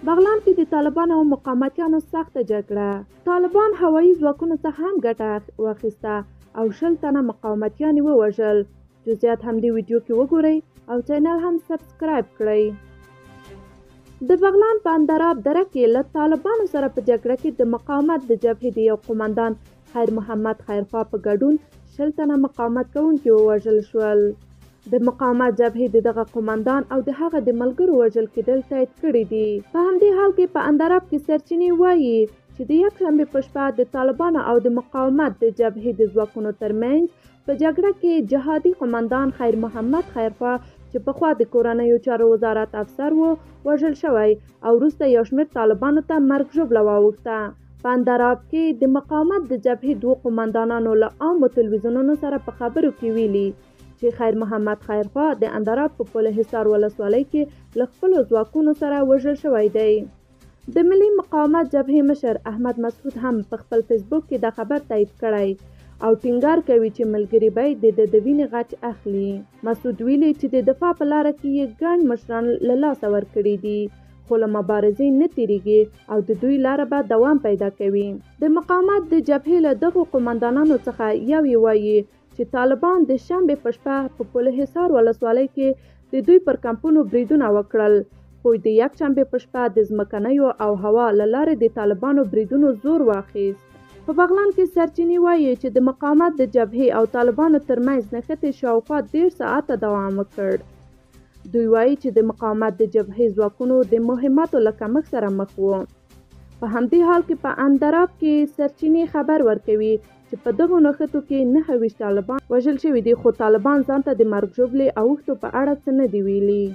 بغلان کې د طالبانو او مقاومتیانو سخته جګړه. طالبان هوایي ځواکونو څخه هم ګټه واخیسته او 20 تنه مقاومتیان ووژل. جزئیات هم دې ویډیو کې وګورئ او چینل هم سبسکرایب کړئ. د بغلان په اندراب دره کې له طالبانو سره په جګړه کې د مقاومت د جبهې د یو قومندان خیر محمد خیرخوا په ګډون 20 تنه مقاومت کوونکي ووژل شول. د مقاومت جبهې د دغه قومندان او د هغه د ملګرو وژل کېدل تایید کړي دي. په همدې حال کې په اندراب کې سرچینې وایي چې د یکشنبې په شپه د طالبانو او د مقاومت د جبهې د ځواکونو ترمنځ په جګړه کې جهادي قومندان خیر محمد خیرخوا چې پخوا د کورنیو چارو وزارت افسر و وژل شوی او وروسته یو شمېر طالبانو ته مرګ ژوبله واوښته. په اندراب کې د مقاومت د جبهې دوو قومندانانو له عامو تلویزیونونو سره په خبرو کې ویلي چې خیر محمد خیرخوا د اندراب په پل حصار ولسوالۍ کې له خپلو ځواکونو سره وژل شوی دی. د ملي مقاومت جبهې مشر احمد مسعود هم په خپل فیسبوک کې دا خبر تایید کړی او ټینګار کوي چې ملګري به د وینې غچ اخلي. مسعود ویلي چې د دفاع په لاره کې یې ګڼ مشران له لاسه ورکړي دي خو له مبارزې نه تیریږي او د دوی لاره به دوام پیدا کوي. د مقاومت د جبهې له دغو قومندانانو څخه یو یې وایي چې طالبان د شنبې په شپه په پل حصار ولسوالۍ کې د دوی پر کمپونو بریدونه وکړل خو د یکشنبې په شپه د ځمکنیو او هوا له لارې د طالبانو بریدونو زور واخیست. په بغلان کې سرچینې وایي چې د مقاومت د جبهې او طالبانو ترمنځ نښتې شاوخوا 1.5 ساعته دوام وکړ. دوی وایي چې د مقاومت د جبهې ځواکونو د مهماتو له کمښت سره مخ وو. په همدې حال کې په اندراب کې سرچینې خبر ورکوي چې په دغو نښتو کې 29 طالبان وژل شوي دي خو طالبان ځان ته د مرګ ژوبلې اوښتو په اړه څه نه دي ویلي.